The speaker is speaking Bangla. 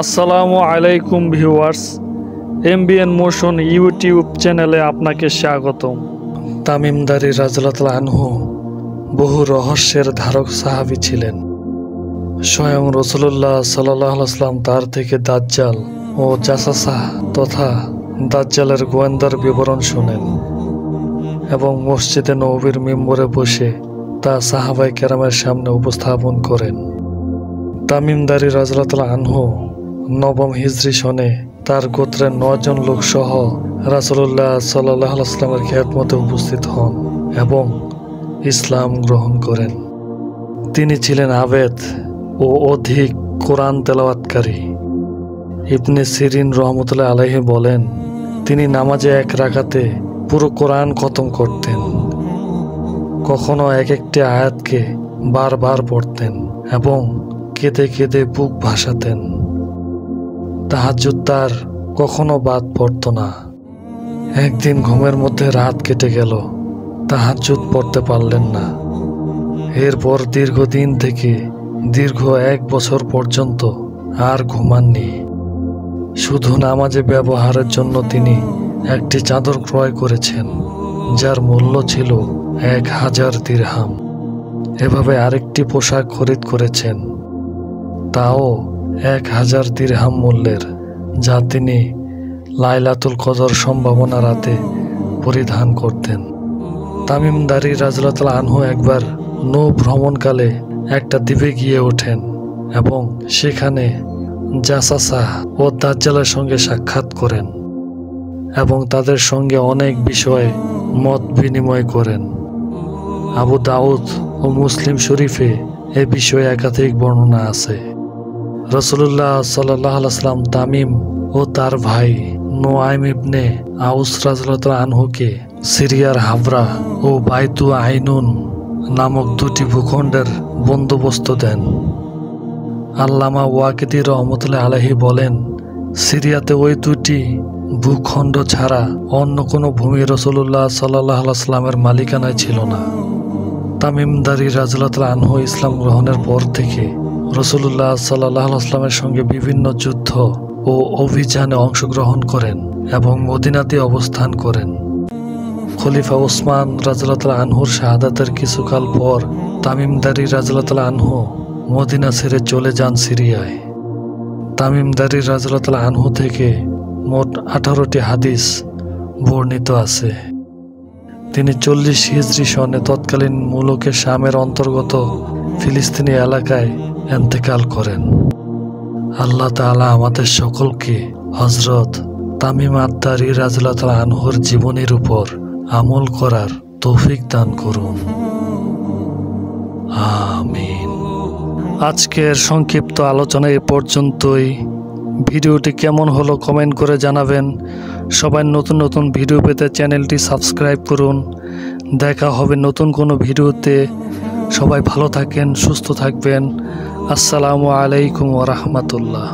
আসসালামু আলাইকুম ভিউয়ার্স, এমবিএন মোশন ইউটিউব চ্যানেলে আপনাকে স্বাগতম। তামিম দারি রাদিয়াল্লাহু আনহু বহু রহস্যের ধারক সাহাবী ছিলেন। স্বয়ং রাসূলুল্লাহ সাল্লাল্লাহু আলাইহি ওয়াসাল্লাম তার থেকে দাজ্জাল ও জাসাসা তথা দাজ্জালের গোয়েন্দার বিবরণ শোনেন এবং মসজিদে নববীর মিম্বরে বসে তা সাহাবায়ে কেরামের সামনে উপস্থাপন করেন। তামিম দারি রাদিয়াল্লাহু আনহু নবম হিজরি সনে তার গোত্রের 9 জন লোক সহ রাসূলুল্লাহ সাল্লাল্লাহু আলাইহি ওয়াসাল্লামের খিদমতে উপস্থিত হন এবং ইসলাম গ্রহণ করেন। তিনি ছিলেন আবেদ ও অধিক কোরআন তেলাওয়াতকারী। ইবনে সিরিন রহমতুল্লাহ আলাইহি বলেন, তিনি নামাজে এক রাকাতে পুরো কোরআন খতম করতেন। কখনো এক একটি আয়াতকে বারবার পড়তেন এবং কেঁদে কেঁদে বুক ভাসাতেন। তাহাজ্জুদ তার কখনো বাদ পড়ত না। একদিন ঘুমের মধ্যে রাত কেটে গেল, তাহাজ্জুদ পড়তে পারলেন না। এরপর দীর্ঘদিন থেকে দীর্ঘ 1 বছর পর্যন্ত আর ঘুমাননি। শুধু নামাজে ব্যবহারের জন্য তিনি একটি চাদর ক্রয় করেছেন, যার মূল্য ছিল 1000 দিরহাম। এভাবে আরেকটি পোশাক খরিদ করেছেন, তাও 1000 দিরহাম মূল্যের, যা তিনি লাইলাতুল কদর সম্ভাবনা রাতে পরিধান করতেন। তামিম দারি রাদিয়াল্লাহু আনহু একবার নৌ ভ্রমণকালে একটা দ্বীপে গিয়ে ওঠেন এবং সেখানে জাসাসা ও দাজ্জালের সঙ্গে সাক্ষাৎ করেন এবং তাদের সঙ্গে অনেক বিষয়ে মত বিনিময় করেন। আবু দাউদ ও মুসলিম শরীফে এ বিষয়ে একাধিক বর্ণনা আছে। রাসূলুল্লাহ সাল্লাল্লাহু আলাইহি ওয়াসাল্লাম তামিম ও তার ভাই নুআইম ইবনে আউস রাদিয়াল্লাহু আনহুকে সিরিয়ার হাবরা ও বাইতু আইনুন নামক 2টি ভূখণ্ডের বন্দোবস্ত দেন। আল্লামা ওয়াকিদি রহমতুল্লাহ আলাইহি বলেন, সিরিয়াতে ওই 2টি ভূখণ্ড ছাড়া অন্য কোনো ভূমি রাসূলুল্লাহ সাল্লাল্লাহু আলাইহি ওয়াসাল্লামের মালিকানায় ছিল না। তামিম দারি রাদিয়াল্লাহু আনহু ইসলাম গ্রহণের পর থেকে রাসূলুল্লাহ সাল্লাল্লাহু আলাইহি ওয়াসাল্লামের সঙ্গে বিভিন্ন যুদ্ধ ও অভিযানে অংশগ্রহণ করেন এবং মদিনাতে অবস্থান করেন। খলিফা ওসমান রাদিয়াল্লাহু আনহুর শাহাদাতের কিছুকাল পর তামিম দারি রাদিয়াল্লাহু আনহু মদিনা ছেড়ে চলে যান সিরিয়ায়। তামিম দারি রাদিয়াল্লাহু আনহু থেকে মোট 18টি হাদিস বর্ণিত আছে। তিনি 40 হিজরি সনে তৎকালীন মুলুকে শামের অন্তর্গত ফিলিস্তিনি এলাকায় ইন্তেকাল করেন। আল্লাহ তাআলা আমাদের সকলকে হযরত তামিম আদ-দারি রাদিয়াল্লাহু আনহুর জীবনের উপর আমল করার তৌফিক দান করুন, আমিন। আজকের সংক্ষিপ্ত আলোচনা এ পর্যন্তই। ভিডিওটি কেমন হলো কমেন্ট করে জানাবেন। সবাই নতুন নতুন ভিডিও পেতে চ্যানেলটি সাবস্ক্রাইব করুন। দেখা হবে নতুন কোনো ভিডিওতে। সবাই ভালো থাকেন, সুস্থ থাকবেন। আসসালামু আলাইকুম ওয়া রাহমাতুল্লাহ।